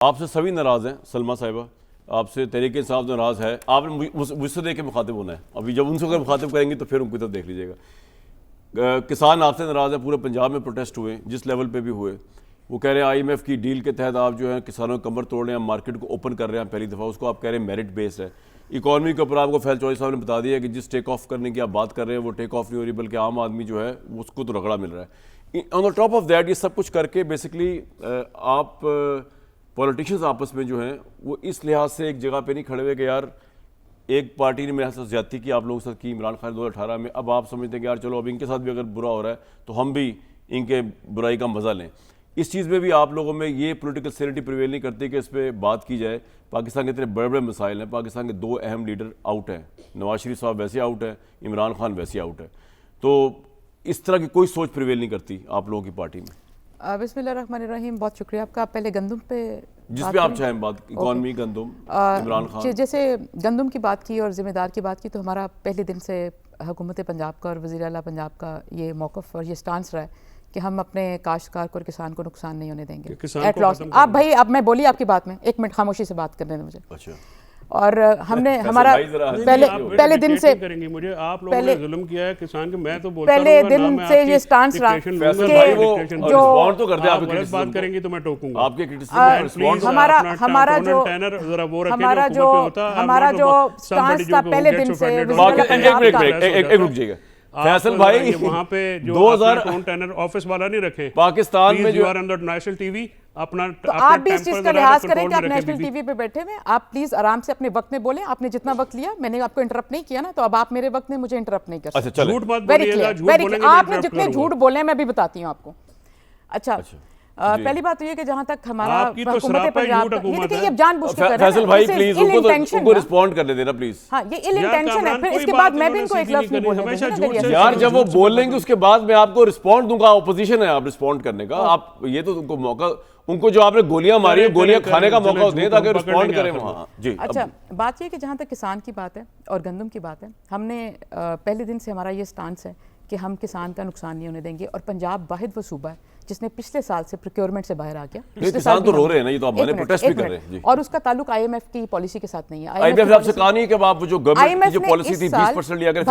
आपसे सभी नाराज़ हैं। सलमा साहिबा आपसे तहरीक इंसाफ नाराज़ है। आपने मुझसे देख के मुखातिब होना है। अभी जब उनसे अगर मुखातिब करेंगे तो फिर उनको तो देख लीजिएगा। किसान आपसे नाराज़ है। पूरे पंजाब में प्रोटेस्ट हुए, जिस लेवल पे भी हुए। वो कह रहे हैं IMF की डील के तहत आप जो है किसानों की कमर तोड़ रहे हैं, मार्केट को ओपन कर रहे हैं पहली दफ़ा। उसको आप कह रहे हैं मेरिट बेस है। इकॉनमी के ऊपर आपको फैल चौधरी साहब ने बता दिया कि जिस टेक ऑफ करने की आप बात कर रहे हैं वो टेक ऑफ नहीं हो रही, बल्कि आम आदमी जो है उसको तो रगड़ा मिल रहा है। On the top of that ये सब कुछ करके बेसिकली आप पॉलिटिशियंस आपस में जो हैं वो इस लिहाज से एक जगह पे नहीं खड़े हुए कि यार एक पार्टी ने मेरे साथ ज्यादती की आप लोगों के साथ की, इमरान खान 2018 में। अब आप समझते हैं कि यार चलो अब इनके साथ भी अगर बुरा हो रहा है तो हम भी इनके बुराई का मजा लें। इस चीज़ में भी आप लोगों में ये पॉलिटिकल सैनिटी प्रिवेल नहीं करती कि इस पर बात की जाए। पाकिस्तान के इतने बड़े बड़े मसाइल हैं, पाकिस्तान के दो अहम लीडर आउट हैं, नवाज शरीफ साहब वैसे आउट है, इमरान खान वैसे आउट है। तो इस तरह की कोई सोच प्रिवेल नहीं करती आप लोगों की पार्टी में। बिस्मिल्लाहिर्रहमानिर्रहीम, बहुत शुक्रिया आपका। आप पहले गंदम पे जिस पे आप चाहें बात, इकॉनमी, गंदम, इमरान खान। जैसे गंदम की बात की और जिम्मेदार की बात की, तो हमारा पहले दिन से हुकूमत पंजाब का और वज़ीर आला पंजाब का ये मौक़िफ़ और ये स्टांस रहा है कि हम अपने काश्तकार को और किसान को नुकसान नहीं होने देंगे एट लॉस। आप भाई, अब मैं बोली आपकी बात में, एक मिनट खामोशी से बात करने दें मुझे। अच्छा। और हमने हमारा पहले दिन से करेंगे मुझे आप लोगों ने जुल्म किया है किसान के। मैं तो बोलता पहले दिन से ये स्टांस रहा कि जो तो करते हैं, आप गलत बात करेंगे तो मैं टोकूंगा आपके हमारा जो स्टांस था पहले दिन से। एक रुक जाइएगा फैसल भाई, वहाँ पे जो 2000 टोन टेनर ऑफिस वाला नहीं रखे पाकिस्तान में जो अंदर नेशनल टीवी अपना, तो आप भी इस चीज का लिहाज करें कि आप नेशनल टीवी पे बैठे हुए, आप प्लीज आराम से अपने वक्त में बोलें। आपने जितना वक्त लिया, मैंने आपको इंटरप्ट नहीं किया ना, तो अब आप मेरे वक्त में मुझे इंटरप्ट नहीं कर सकते। अच्छा, झूठ मत बोलिएगा, झूठ बोलेंगे आपने जितने झूठ बोले मैं भी बताती हूँ आपको। अच्छा, पहली बात तो ये कि जहां तक हमारा हुकूमत पंजाब, ये देखिए ये जानबूझ के कर रहे हैं। फैसल भाई प्लीज उनको रिस्पॉन्ड करने देना प्लीज। हाँ, ये इल इंटेंशन है। फिर इसके बाद मैं भी इनको एक लफ्ज नहीं बोलूंगी यार। जब वो बोलेंगे उसके बाद मैं आपको रिस्पॉन्ड दूंगा। ऑपोजिशन है आप रिस्पॉन्ड करने का। आप ये तो उनको मौका, उनको जो आपने गोलियां मारी है गोलियां खाने का मौका दें ताकि रिस्पॉन्ड करें वहां। जी अच्छा, बात ये कि जहां तक किसान की बात है और गंदम की बात है, हमने पहले दिन से हमारा ये स्टांस है कि हम किसान का नुकसान नहीं होने देंगे। और पंजाब वाहिद वो सूबा है जिसने पिछले साल से प्रोक्योरमेंट से बाहर आ गया। किसान तो रो रहे हैं ना, ये तो आप माने प्रोटेस्ट भी कर रहे हैं। और उसका ताल्लुक IMF की पॉलिसी के साथ नहीं है। IMF आपसे कहा नहीं कि आप जो गवर्नमेंट की जो पॉलिसी थी 20% लिया कर,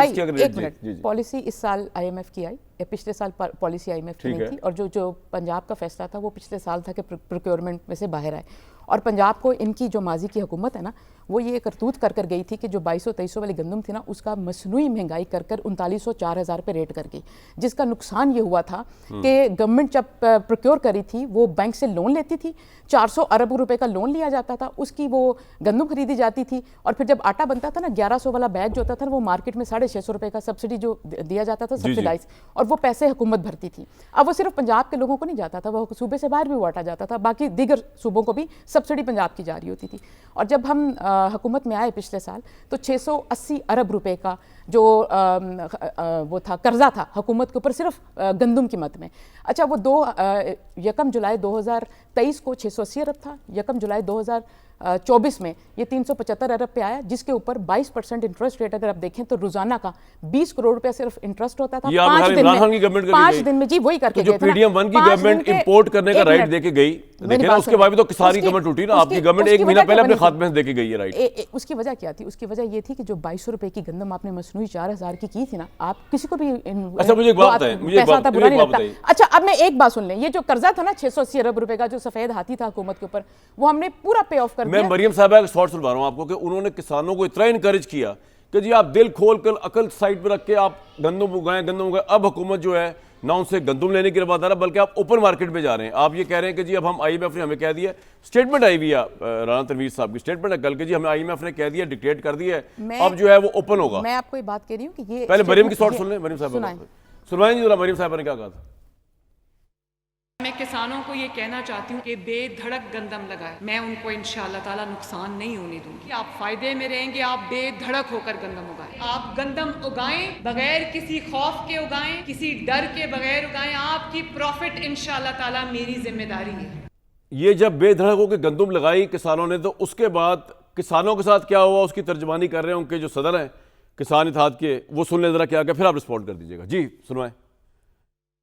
पॉलिसी इस साल IMF की आई, पिछले साल पॉलिसी IMF की नहीं थी। और जो पंजाब का फैसला था वो पिछले साल था कि प्रोक्योरमेंट में से बाहर आए। और पंजाब को इनकी जो माजी की हुकूमत है ना, वो ये करतूत कर गई थी कि जो 2200-2300 वाली गंदम थी ना, उसका मसनूई महंगाई कर 3900-4000 पे रेट कर गई। जिसका नुकसान ये हुआ था कि गवर्नमेंट जब प्रोक्योर करी थी वो बैंक से लोन लेती थी, 400 अरब रुपए का लोन लिया जाता था, उसकी वो गंदम खरीदी जाती थी। और फिर जब आटा बनता था ना, 1100 वाला बैग जो होता था वो मार्केट में 650 रुपए का सब्सिडी जो दिया जाता था, सब्सिडाइज, और वो पैसे हुकूमत भरती थी। अब वो सिर्फ पंजाब के लोगों को नहीं जाता था, वो सूबे से बाहर भी वो आटा जाता था, बाकी दीगर सूबों को भी सब्सिडी पंजाब की जा रही होती थी। और जब हम हुकूमत में आए पिछले साल, तो 680 अरब रुपए का जो वो था कर्जा था हुकूमत के ऊपर सिर्फ गंदम की मद में। अच्छा, वो 1 जुलाई 2023 को 680 अरब था, 1 जुलाई 2024 में ये 375 अरब पे आया, जिसके ऊपर 22% इंटरेस्ट रेट अगर आप देखें तो रोजाना का 20 करोड़ रुपया सिर्फ इंटरेस्ट होता था। 5 दिन में जी वही करके गए थे। PDM1 की गवर्नमेंट इंपोर्ट करने का राइट देके गई, देखे ना, उसके बाद भी तो किसानी गवर्नमेंट टूटी ना। आपकी गवर्नमेंट 1 महीना पहले अपने खाते में देके गई है राइट। उसकी वजह क्या थी? उसकी वजह ये थी कि जो 2200 रुपए की गंदम आपने मसनूई 4000 की थी ना, आप किसी को भी अच्छा मुझे एक बात बताइए। अच्छा, अब मैं एक बात सुन लें, ये जो कर्जा था ना 680 अरब रुपए का जो सफेद हाथी था हुकूमत के ऊपर, वो हमने पूरा पे ऑफ कर दिया। मैं मरियम साहबा का शॉर्ट सुनवा रहा हूं आपको कि उन्होंने किसानों को इतना इनकरेज किया कि जी आप दिल खोल कर अकल साइड पर रख के आप गंदम उगाएं। अब हुकूमत जो है ना उनसे गंदम लेने की बात आ रहा, बल्कि आप ओपन मार्केट में जा रहे हैं। आप ये कह रहे हैं कि जी अब हम IMF ने हमें कह दिया, स्टेटमेंट आई हुई है राना तनवीर साहब की स्टेटमेंट है कल के, जी हमें IMF ने कह दिया, डिक्टेट कर दिया है, अब जो है वो ओपन होगा। मैं आपको ये बात कह रही हूँ कि ये पहले मरियम की शॉर्ट सुन लें। मरियम साहब सुनवाएं जी जरा, मरियम साहब ने क्या कहा था। मैं किसानों को ये कहना चाहती हूँ कि बेधड़क गंदम लगाए, मैं उनको इंशाअल्लाह ताला नुकसान नहीं होने दूंगी। आप फायदे में रहेंगे, आप बेधड़क होकर गंदम उगाएं। आप गंदम उगाएं बगैर किसी खौफ के उगाएं, किसी डर के बगैर उगाएं। आपकी प्रॉफिट इंशाअल्लाह ताला मेरी जिम्मेदारी है। ये जब बेधड़क होकर गंदम लगाई किसानों ने, तो उसके बाद किसानों के साथ क्या हुआ उसकी तर्जमानी कर रहे हैं उनके जो सदर हैं किसान इत्तेहाद के, वो सुन लें जरा क्या, फिर आप रिस्पॉन्ड कर दीजिएगा। जी सुनवाएं।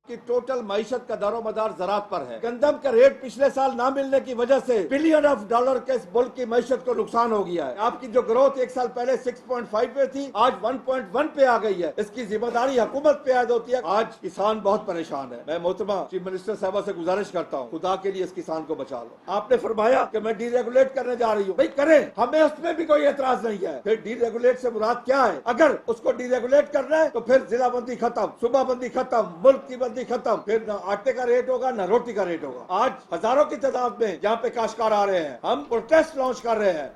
कि टोटल मईशत का दारोमदार ज़राअत पर है। गंदम का रेट पिछले साल ना मिलने की वजह से बिलियन ऑफ डॉलर के मुल्क की मईशत को नुकसान हो गया है। आपकी जो ग्रोथ एक साल पहले 6.5 पे थी, आज 1.1 पे आ गई है। इसकी जिम्मेदारी हुकूमत पे आयद होती है। आज किसान बहुत परेशान है। मैं मोहतरमा चीफ मिनिस्टर साहबा से गुजारिश करता हूँ, खुदा के लिए इस किसान को बचा लो। आपने फरमाया कि मैं डीरेगुलेट करने जा रही हूँ, भाई करें, हमें उसमें भी कोई एतराज नहीं है। फिर डीरेगुलेट से मुराद क्या है? अगर उसको डीरेगुलेट करना है तो फिर जिला बंदी खत्म, सूबा बंदी खत्म, मुल्क की बंदी खत्म, फिर न आटे का रेट होगा न रोटी का रेट होगा। आज हजारों की तादाद में यहाँ पे काश्तकार आ रहे हैं, हम प्रोटेस्ट लॉन्च कर रहे हैं।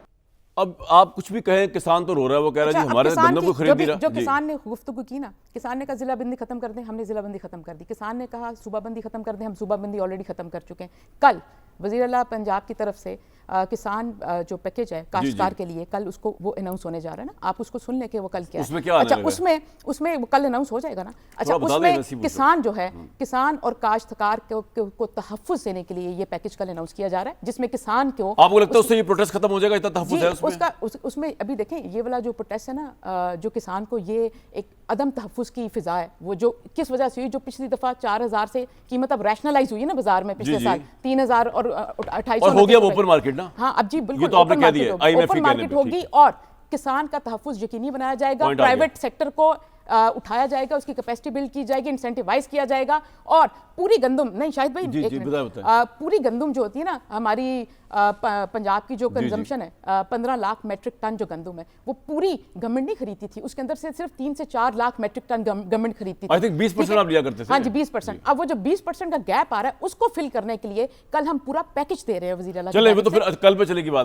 अब आप कुछ भी कहें, किसान तो रो रहा है, वो कह रहा है जी हमारे गंदम को खरीद नहीं रहा। जो किसान ने गुफ्तगू की ना, किसान ने कहा जिला बंदी खत्म कर दें, हमने जिला बंदी खत्म कर दी। किसान ने कहा सूबा बंदी खत्म कर दें, हम सूबा बंदी ऑलरेडी खत्म कर चुके हैं। कल वज़ीर आला पंजाब की तरफ से किसान जो पैकेज है काश्तकार के लिए, कल उसको वो अनाउंस होने जा रहा है ना, आप उसको सुन लें कि वो कल क्या उसमें है। क्या अच्छा, आने लगा है? उसमें वो कल अनाउंस हो जाएगा ना। अच्छा, थोड़ा बता दें उसमें नसीब किसान जो है, किसान और काश्तकार को तहफ़्फ़ुज़ देने के लिए ये पैकेज कल अनाउंस किया जा रहा है, जिसमें किसान को आपको लगता है उससे ये प्रोटेस्ट खत्म हो जाएगा? इतना तहफ़्फ़ुज़ है उसमें? उसमें अभी देखें ये वाला जो प्रोटेस्ट है ना, जो किसान को ये एक अदम तहफ़्फ़ुज़ की फ़िज़ा है, वो जो किस वजह से हुई, जो पिछली दफ़ा 4000 से कीमत अब रैशनलाइज हुई है ना बाजार में पिछले साल 3000 और 2800 और हो गया वो ओपन मार्केट ना। हाँ, अब जी बिल्कुल ये तो आपने कह दिया, IMF ओपन के कहने मार्केट पे, होगी ठीक। और किसान का तहफ़्फ़ुज़ यकीनी बनाया जाएगा, Point आ गया। प्राइवेट सेक्टर को उठाया जाएगा, उसकी कैपेसिटी बिल्ड की जाएगी, इंसेंटिवाइज किया जाएगा। और पूरी गंदम नहीं, शाहिद भाई जी, एक जी, मिनट, बताएं। पूरी गंदम जो होती है ना हमारी पंजाब की जो कंजम्पशन है, 15 लाख मेट्रिक टन जो गंदम है, वो पूरी गवर्नमेंट नहीं खरीदती थी, उसके अंदर से सिर्फ 3 से 4 लाख मेट्रिक टन गवर्नमेंट खरीदती थी। I think 20% आप लिया करते थे। हाँ जी, 20%। अब वो जो 20% का गैप आ रहा है उसको फिल करने के लिए कल हम पूरा पैकेज दे रहे हैं वज़ीर आला की चले वो जानिब तो से। फिर कल पे चलेगी बात।